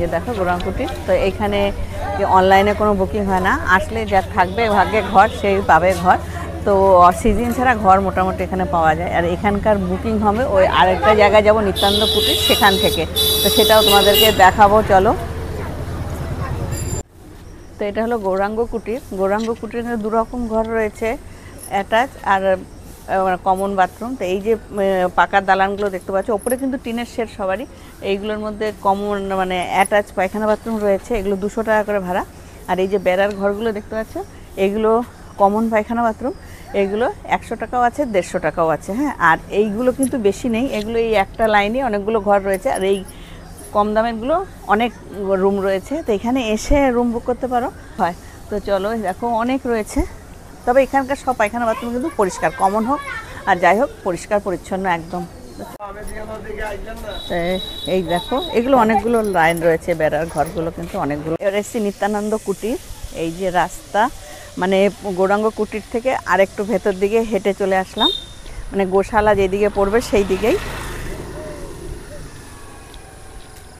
যে দেখো গৌরাঙ্গকুটির। তো এইখানে অনলাইনে কোনো বুকিং হয় না, আসলে যা থাকবে ভাগ্যে ঘর সেই পাবে ঘর। তো সিজন ছাড়া ঘর মোটামুটি এখানে পাওয়া যায়। আর এখানকার বুকিং হবে ওই আরেকটা জায়গায় যাব নিত্যানন্দ কুটির, সেখান থেকে। তো সেটাও তোমাদেরকে দেখাবো, চলো। তো এটা হলো গৌরাঙ্গ কুটির। গৌরাঙ্গ কুটিরে দুরকম ঘর রয়েছে, অ্যাটাচ আর কমন বাথরুম। তো এই যে পাকার দালানগুলো দেখতে পাচ্ছ, ওপরে কিন্তু টিনের শেড সবারই। এইগুলোর মধ্যে কমন মানে অ্যাটাচ পায়খানা বাথরুম রয়েছে, এগুলো 200 টাকা করে ভাড়া। আর এই যে বেড়ার ঘরগুলো দেখতে পাচ্ছ, এগুলো কমন পায়খানা বাথরুম, এগুলো 100 টাকাও আছে, 150 টাকাও আছে। হ্যাঁ, আর এইগুলো কিন্তু বেশি নেই, এগুলো এই একটা লাইনে অনেকগুলো ঘর রয়েছে। আর এই কম দামেরগুলো অনেক রুম রয়েছে। তো এখানে এসে রুম বুক করতে পারো হয়। তো চলো, দেখো অনেক রয়েছে। তবে এখানকার সব পায়খানা বাথরুম কিন্তু পরিষ্কার, কমন হোক আর যাই হোক পরিষ্কার পরিচ্ছন্ন একদম। এই দেখো এগুলো অনেকগুলো লাইন রয়েছে, বেড়ার ঘরগুলো কিন্তু অনেকগুলো। এবার এসছি নিত্যানন্দ কুটির। এই যে রাস্তা, মানে গৌরাঙ্গ কুটির থেকে আরেকটু ভেতর দিকে হেঁটে চলে আসলাম, মানে গোশালা যেদিকে পড়বে সেই দিকেই।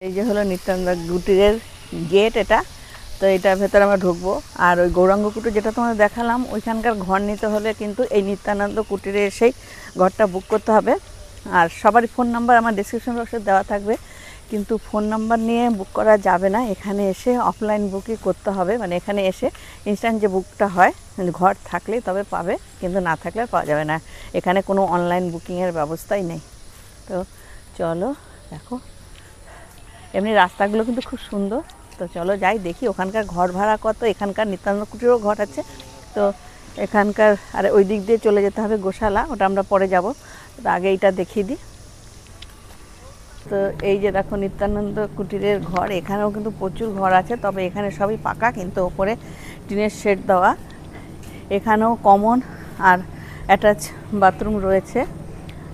এই যে হলো নিত্যানন্দ কুটিরের গেট এটা। তো এটার ভেতরে আমরা ঢুকবো। আর ওই গৌরাঙ্গ কুটির যেটা তোমাদের দেখালাম, ওইখানকার ঘর নিতে হলে কিন্তু এই নিত্যানন্দ কুটিরে এসেই ঘরটা বুক করতে হবে। আর সবারই ফোন নাম্বার আমার ডেসক্রিপশন বক্সে দেওয়া থাকবে, কিন্তু ফোন নাম্বার নিয়ে বুক করা যাবে না, এখানে এসে অফলাইন বুকই করতে হবে। মানে এখানে এসে ইনস্ট্যান্ট যে বুকটা হয়, ঘর থাকলেই তবে পাবে, কিন্তু না থাকলে পাওয়া যাবে না। এখানে কোনো অনলাইন বুকিংয়ের ব্যবস্থাই নেই। তো চলো দেখো, এমনি রাস্তাগুলো কিন্তু খুব সুন্দর। তো চলো যাই দেখি ওখানকার ঘর ভাড়া কত। এখানকার নিত্যানন্দ কুটিরও ঘর আছে। তো এখানকার আর ওই দিক দিয়ে চলে যেতে হবে গোশালা, ওটা আমরা পরে যাব। তো আগে এইটা দেখিয়ে দিই। তো এই যে দেখো নিত্যানন্দ কুটিরের ঘর, এখানেও কিন্তু প্রচুর ঘর আছে, তবে এখানে সবই পাকা, কিন্তু ওপরে টিনের শেড দেওয়া। এখানেও কমন আর অ্যাটাচ বাথরুম রয়েছে।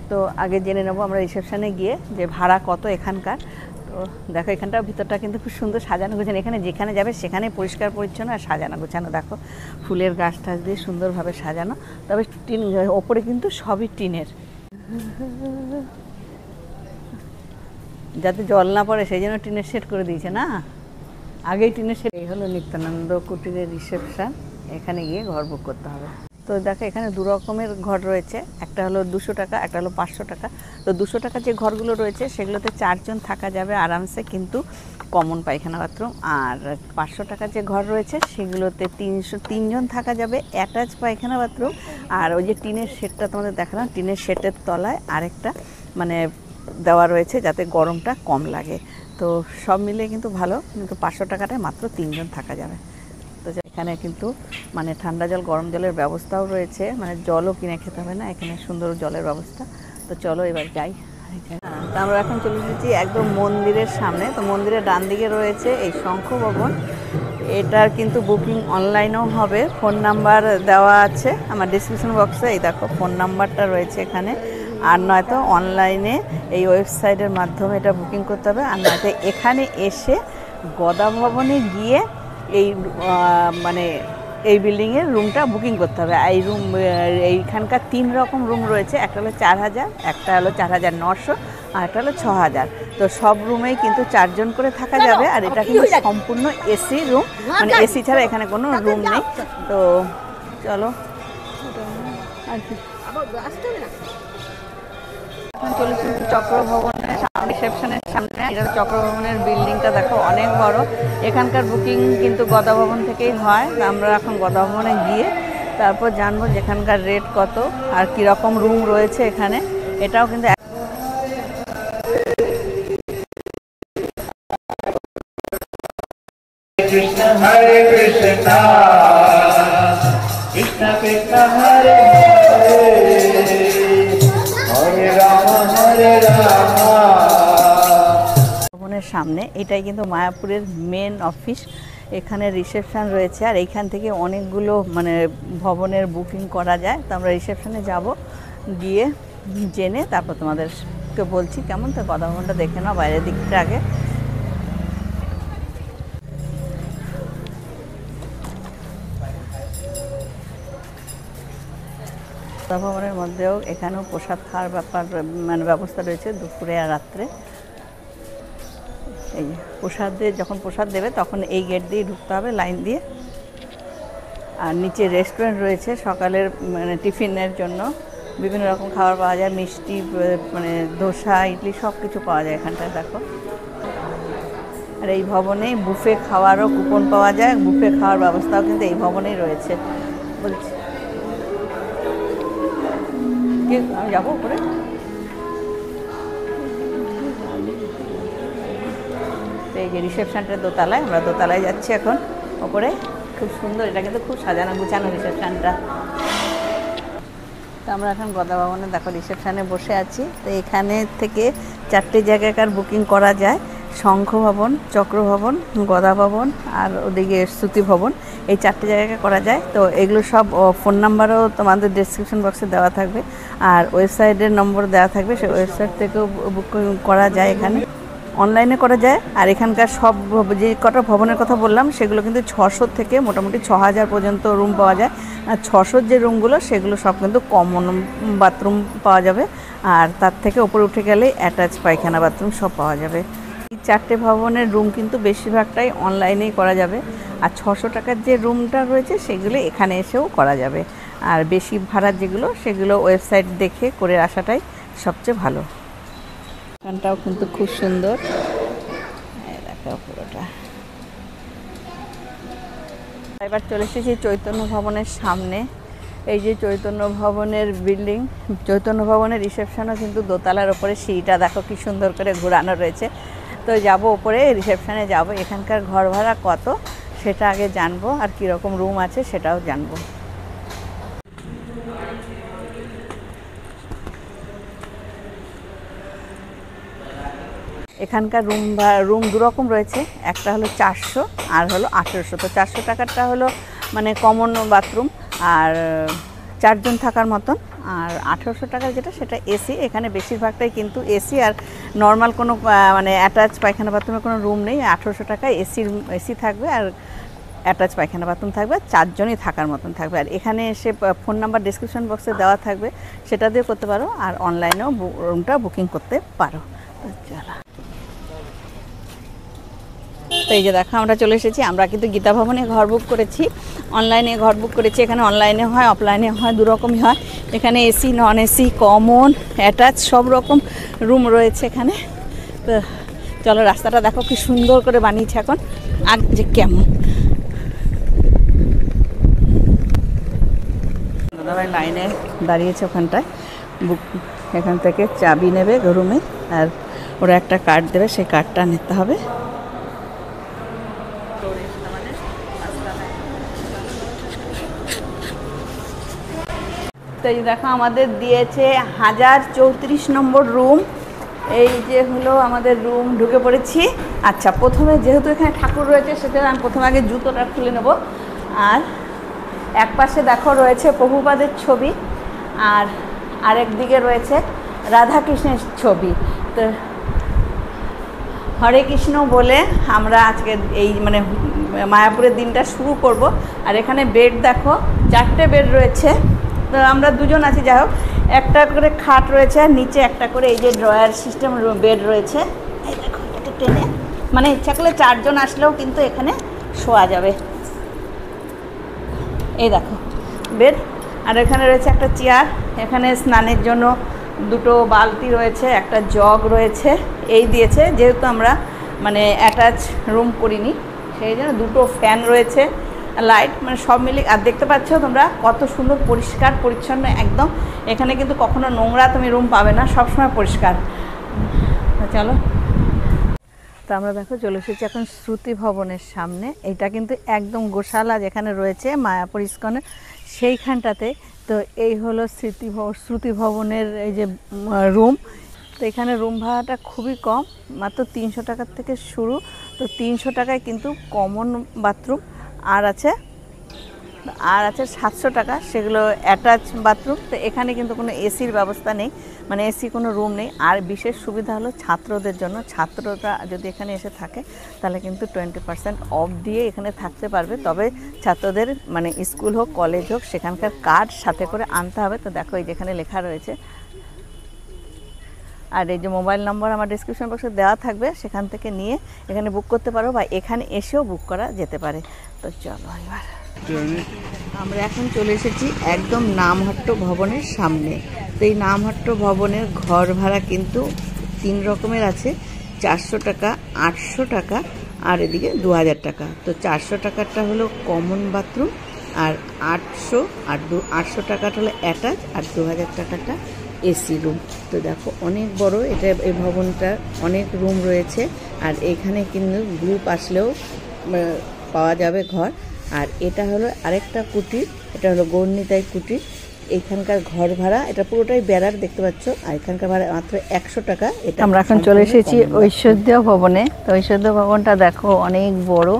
তো আগে জেনে নেবো আমরা রিসেপশানে গিয়ে যে ভাড়া কত এখানকার। তো দেখো এখানটার ভিতরটা কিন্তু খুব সুন্দর সাজানো গোছানো, এখানে যেখানে যাবে সেখানে পরিষ্কার পরিচ্ছন্ন আর সাজানো গোছানো। দেখো ফুলের গাছ টাছ দিয়ে সুন্দরভাবে সাজানো। তবে টিন ওপরে কিন্তু সবই টিনের, যাতে জল না পড়ে সেই জন্য টিনের শেড করে দিয়েছে না, আগেই টিনের শেড। এই হলো নিত্যানন্দ কুটিরের রিসেপশান, এখানে গিয়ে ঘর বুক করতে হবে। তো দেখো এখানে দু রকমের ঘর রয়েছে, একটা হলো 200 টাকা, একটা হলো 500 টাকা। তো 200 টাকা যে ঘরগুলো রয়েছে সেগুলোতে 4 জন থাকা যাবে আরামসে, কিন্তু কমন পায়খানা বাথরুম। আর 500 টাকা যে ঘর রয়েছে সেগুলোতে 3 জন থাকা যাবে, অ্যাটাচ পায়খানা বাথরুম। আর ওই যে টিনের শেডটা তোমাদের দেখালাম, টিনের শেডের তলায় আরেকটা মানে দেওয়া রয়েছে যাতে গরমটা কম লাগে। তো সব মিলে কিন্তু ভালো, কিন্তু 500 টাকাটায় মাত্র 3 জন থাকা যাবে। তো এখানে কিন্তু মানে ঠান্ডা জল গরম জলের ব্যবস্থাও রয়েছে, মানে জলও কিনে খেতে হবে না, এখানে সুন্দর জলের ব্যবস্থা। তো চলো এবার যাই। তো আমরা এখন চলে এসেছি একদম মন্দিরের সামনে। তো মন্দিরের ডান দিকে রয়েছে এই শঙ্খ ভবন, এটার কিন্তু বুকিং অনলাইনেও হবে। ফোন নাম্বার দেওয়া আছে আমার ডিসক্রিপশন বক্সে, এই দেখো ফোন নাম্বারটা রয়েছে এখানে। আর নয়তো অনলাইনে এই ওয়েবসাইটের মাধ্যমে এটা বুকিং করতে হবে, আর নয়তো এখানে এসে গদা ভবনে গিয়ে এই মানে এই বিল্ডিংয়ের রুমটা বুকিং করতে হবে। এই রুম এইখানকার 3 রকম রুম রয়েছে, একটা হলো 4000, একটা হলো 4900, আর একটা হলো 6000। তো সব রুমেই কিন্তু 4 জন করে থাকা যাবে। আর এটা কিন্তু সম্পূর্ণ এসি রুম, মানে এসি ছাড়া এখানে কোনো রুম নেই। তো চলো আর কি এখন চলেছি চক্রভবনের সামনে, রিসেপশনের সামনে। এটা চক্রভবনের বিল্ডিংটা দেখো অনেক বড়। এখানকার বুকিং কিন্তু গদা ভবন থেকেই হয়। আমরা এখন গদা ভবনে গিয়ে তারপর জানবো যেখানকার রেট কত আর কীরকম রুম রয়েছে এখানে। এটাও কিন্তু কৃষ্ণ হরে কৃষ্ণ কৃষ্ণ কৃষ্ণ হরে হরে রাম হরে রাম। ভবনের সামনে এটাই কিন্তু মায়াপুরের মেন অফিস, এখানে রিসেপশন রয়েছে। আর এইখান থেকে অনেকগুলো মানে ভবনের বুকিং করা যায়। তো আমরা রিসেপশনে যাব, গিয়ে জেনে তারপর তোমাদেরকে বলছি কেমন। তো গদা ভবনটা দেখে নাও বাইরের দিকটা আগে। ভবনের মধ্যেও এখানেও প্রসাদ খাওয়ার ব্যাপার মানে ব্যবস্থা রয়েছে দুপুরে আর রাত্রে। এই যখন প্রসাদ দেবে তখন এই গেট দিয়ে ঢুকতে হবে লাইন দিয়ে। আর নিচে রেস্টুরেন্ট রয়েছে সকালের মানে টিফিনের জন্য, বিভিন্ন রকম খাবার পাওয়া যায়, মিষ্টি মানে ধোসা ইডলি সব কিছু পাওয়া যায় এখানটায় দেখো। আর এই ভবনে বুফে খাওয়ারও কুপন পাওয়া যায়, বুফে খাওয়ার ব্যবস্থাও কিন্তু এই ভবনেই রয়েছে। বলছি আমি যাবো উপরে, এই যে রিসেপশনটা দোতলায়, আমরা দোতলায় যাচ্ছি এখন ওপরে। খুব সুন্দর, এটা কিন্তু খুব সাজানো গুছানো রিসেপশনটা। তো আমরা এখন গদা ভবনে দেখো রিসেপশানে বসে আছি। তো এখানে থেকে 4টে জায়গাকার বুকিং করা যায়, শঙ্খ ভবন, চক্র ভবন, গদা ভবন আর ওদিকে শ্রুতি ভবন, এই 4টে জায়গায় করা যায়। তো এগুলো সব ফোন নাম্বারও তোমাদের ডেসক্রিপশন বক্সে দেওয়া থাকবে, আর ওয়েবসাইটের নম্বর দেওয়া থাকবে, সেই ওয়েবসাইট থেকেও বুকিং করা যায়, এখানে অনলাইনে করা যায়। আর এখানকার সব যে কটা ভবনের কথা বললাম সেগুলো কিন্তু 600 থেকে মোটামুটি 6000 পর্যন্ত রুম পাওয়া যায়। আর 600 যে রুমগুলো সেগুলো সব কিন্তু কমন বাথরুম পাওয়া যাবে, আর তার থেকে ওপরে উঠে গেলে অ্যাটাচ পায়খানা বাথরুম সব পাওয়া যাবে। এই 4টে ভবনের রুম কিন্তু বেশিরভাগটাই অনলাইনেই করা যাবে, আর 600 টাকার যে রুমটা রয়েছে সেগুলো এখানে এসেও করা যাবে। আর বেশি ভাড়ার যেগুলো সেগুলো ওয়েবসাইট দেখে করে আসাটাই সবচেয়ে ভালো। এখানটাও কিন্তু খুব সুন্দর, দেখো পুরোটা। এবার চলে এসেছি চৈতন্য ভবনের সামনে। এই যে চৈতন্য ভবনের বিল্ডিং, চৈতন্য ভবনের রিসেপশনও কিন্তু দোতলার ওপরে, সিঁড়িটা দেখো কি সুন্দর করে ঘোরানো রয়েছে। তো যাব ওপরে রিসেপশনে যাব, এখানকার ঘর ভাড়া কত সেটা আগে জানবো, আর কীরকম রুম আছে সেটাও জানবো। এখানকার রুম দুরকম রয়েছে, একটা হলো 400 আর হলো 1800। তো 400 টাকারটা হলো মানে কমন বাথরুম আর 4 জন থাকার মতন, আর 1800 টাকার যেটা সেটা এসি। এখানে বেশিরভাগটাই কিন্তু এসি, আর নর্মাল কোনো মানে অ্যাটাচ পায়খানা বাথরুমের কোনো রুম নেই। 1800 টাকায় এসি থাকবে, আর অ্যাটাচ পায়খানা বাথরুম থাকবে, 4 জনই থাকার মতন থাকবে। আর এখানে এসে ফোন নাম্বার ডেসক্রিপশন বক্সে দেওয়া থাকবে, সেটা দিয়ে করতে পারো, আর অনলাইনেও রুমটা বুকিং করতে পারো। চলো, তো এই যে দেখো আমরা চলে এসেছি। আমরা কিন্তু গীতা ভবনে ঘর বুক করেছি, অনলাইনে ঘর বুক করেছি। এখানে অনলাইনে হয়, অফলাইনে হয়, দুরকমই হয়। এখানে AC, non AC, common, attach সব রকম রুম রয়েছে এখানে। তো চলো, রাস্তাটা দেখো কি সুন্দর করে বানিয়েছে এখন, আর যে কেমন দাদাভাই লাইনে দাঁড়িয়েছে ওখানটায়, বুক এখান থেকে চাবি নেবে রুমে, আর ওরা একটা কার্ড দেবে, সেই কার্ডটা নিতে হবে। তো এই দেখো আমাদের দিয়েছে 1034 নম্বর রুম। এই যে হলো আমাদের রুম, ঢুকে পড়েছি। আচ্ছা, প্রথমে যেহেতু এখানে ঠাকুর রয়েছে সেটা আমি প্রথমে আগে জুতোটা খুলে নেব। আর এক পাশে দেখো রয়েছে প্রভুপাদের ছবি, আর আরেক দিকে রয়েছে রাধাকৃষ্ণের ছবি। তো হরে কৃষ্ণ বলে আমরা আজকে এই মানে মায়াপুরের দিনটা শুরু করব। আর এখানে বেড দেখো, 4টে বেড রয়েছে। তো আমরা 2 জন আছি, যাই হোক, একটা করে খাট রয়েছে, আর নিচে একটা করে এই যে ড্রয়ার সিস্টেম বেড রয়েছে। এই দেখো এটা টেনে, মানে ইচ্ছা করলে 4 জন আসলেও কিন্তু এখানে শোয়া যাবে। এই দেখো বেড, আর এখানে রয়েছে একটা চেয়ার। এখানে স্নানের জন্য 2টো বালতি রয়েছে, একটা জগ রয়েছে। এই দিয়েছে, যেহেতু আমরা মানে অ্যাটাচ রুম করিনি সেই জন্য 2টো ফ্যান রয়েছে, লাইট, মানে সব মিলিয়ে। আর দেখতে পাচ্ছ তোমরা কত সুন্দর পরিষ্কার পরিচ্ছন্ন একদম। এখানে কিন্তু কখনো নোংরা তুমি রুম পাবে না, সবসময় পরিষ্কার। চলো, তো আমরা দেখো চলে এসেছি এখন শ্রুতি ভবনের সামনে। এটা কিন্তু একদম গোশালা যেখানে রয়েছে মায়াপুর ইস্কনের সেইখানটাতে। তো এই হলো শ্রুতি ভবনের এই যে রুম। তো এখানে রুম ভাড়াটা খুবই কম, মাত্র 300 টাকার থেকে শুরু। তো 300 টাকায় কিন্তু কমন বাথরুম, আর আছে 700 টাকা, সেগুলো অ্যাটাচ বাথরুম। তো এখানে কিন্তু কোনো এসির ব্যবস্থা নেই, মানে এসি কোনো রুম নেই। আর বিশেষ সুবিধা হলো ছাত্রদের জন্য, ছাত্ররা যদি এখানে এসে থাকে তাহলে কিন্তু 20% অফ দিয়ে এখানে থাকতে পারবে। তবে ছাত্রদের মানে স্কুল হোক কলেজ হোক সেখানকার কার্ড সাথে করে আনতে হবে। তো দেখো এই যেখানে লেখা রয়েছে আর এই যে মোবাইল নম্বর আমার ডেসক্রিপশন বক্সে দেওয়া থাকবে, সেখান থেকে নিয়ে এখানে বুক করতে পারো বা এখানে এসেও বুক করা যেতে পারে। তো চলো এবার আমরা এখন চলে এসেছি একদম নামহট্ট ভবনের সামনে। তো এই নামহট্ট ভবনের ঘর ভাড়া কিন্তু 3 রকমের আছে, 400 টাকা, 800 টাকা আর এদিকে 2000 টাকা। তো 400 টাকারটা হলো কমন বাথরুম, আর 800 টাকাটা হলো অ্যাটাচ, আর 2000 টাকাটা এসি রুম। তো দেখো অনেক বড় এটা, এই ভবনটা অনেক রুম রয়েছে। আর এখানে কিন্তু গ্রুপ আসলেও পাওয়া যাবে ঘর। আর এটা হলো আরেকটা কুটির, এটা হলো গৌরনীতাই কুটির। এখানকার ঘর ভাড়া এটা পুরোটাই বেড়ার দেখতে পাচ্ছ, আর এখানকার ভাড়া মাত্র 100 টাকা। এটা আমরা এখন চলে এসেছি ঐশ্বর্য ভবনে। তো ঐশ্বর্য ভবনটা দেখো অনেক বড়।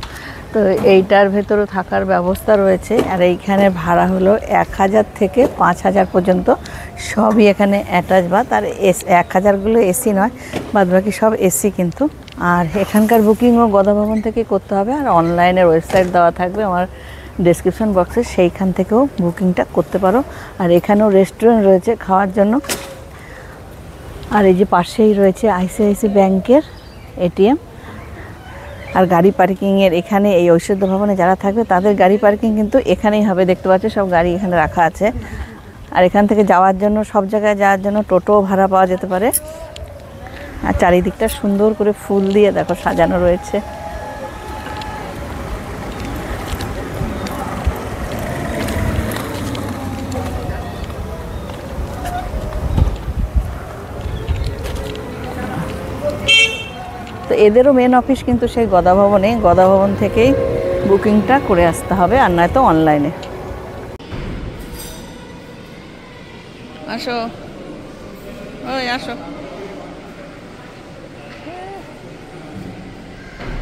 তো এইটার ভেতরে থাকার ব্যবস্থা রয়েছে। আর এইখানে ভাড়া হলো 1000 থেকে 5000 পর্যন্ত, সবই এখানে অ্যাটাচ বাথ। আর 1000গুলো এসি নয়, বাদবাকি সব এসি কিন্তু। আর এখানকার বুকিংও গদা ভবন থেকে করতে হবে, আর অনলাইনের ওয়েবসাইট দেওয়া থাকবে আমার ডেসক্রিপশন বক্সে, সেইখান থেকেও বুকিংটা করতে পারো। আর এখানেও রেস্টুরেন্ট রয়েছে খাওয়ার জন্য। আর এই যে পাশেই রয়েছে আইসিআইসি ব্যাংকের এটিএম। আর গাড়ি পার্কিংয়ের এখানে এই ঐশ্বর্য ভবনে যারা থাকবে তাদের গাড়ি পার্কিং কিন্তু এখানেই হবে, দেখতে পাচ্ছ সব গাড়ি এখানে রাখা আছে। আর এখান থেকে যাওয়ার জন্য, সব জায়গায় যাওয়ার জন্য টোটো ভাড়া পাওয়া যেতে পারে। আর চারিদিকটা সুন্দর করে ফুল দিয়ে দেখো সাজানো রয়েছে। তো এদেরও মেন অফিস কিন্তু সেই গদা ভবনে, গদা ভবন থেকেই বুকিংটা করে আসতে হবে, আর নয়তো অনলাইনে। আসো, ওই আসো,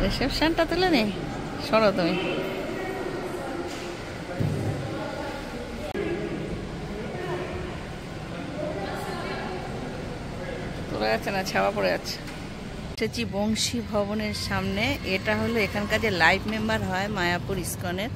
রিসেপশনটা তুলে নেই, সরো তুমি। তোলা যাচ্ছে না, ছাওয়া পড়ে যাচ্ছে। এসেছি বংশী ভবনের সামনে। এটা হলো এখানকার যে লাইভ মেম্বার হয় মায়াপুর ইস্কনের,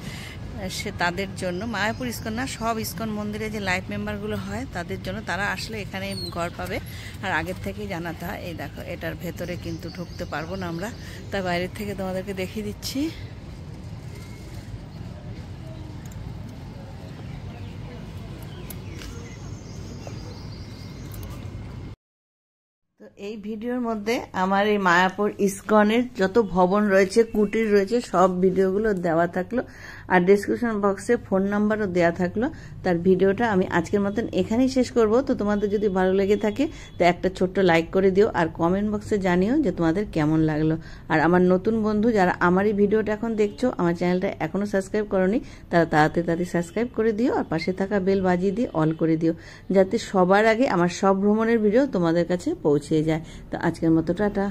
সে তাদের জন্য, মায়াপুর ইস্কন না, সব ইস্কন মন্দিরে যে লাইভ মেম্বারগুলো হয় তাদের জন্য। তারা আসলে এখানে ঘর পাবে, আর আগের থেকেই জানাতে হয়। এই দেখো, এটার ভেতরে কিন্তু ঢুকতে পারবো না আমরা, তাই বাইরের থেকে তোমাদেরকে দেখিয়ে দিচ্ছি। তো এই ভিডিওর মধ্যে আমার এই মায়াপুর ইস্কনের যত ভবন রয়েছে, কুটির রয়েছে, সব ভিডিওগুলো দেওয়া থাকলো। আর ডেসক্রিপশন বক্সে ফোন নাম্বারও দেওয়া থাকলো। তার ভিডিওটা আমি আজকের মতন এখানেই শেষ করব। তো তোমাদের যদি ভালো লেগে থাকে তো একটা ছোট্ট লাইক করে দিও, আর কমেন্ট বক্সে জানিও যে তোমাদের কেমন লাগলো। আর আমার নতুন বন্ধু যারা আমার এই ভিডিওটা এখন দেখছো, আমার চ্যানেলটা এখনও সাবস্ক্রাইব করোনি, তারা তাড়াতাড়ি সাবস্ক্রাইব করে দিও, আর পাশে থাকা বেল বাজিয়ে দিয়ে অল করে দিও, যাতে সবার আগে আমার সব ভ্রমণের ভিডিও তোমাদের কাছে পৌঁছে যায়। তো আজকের মতো টাটা।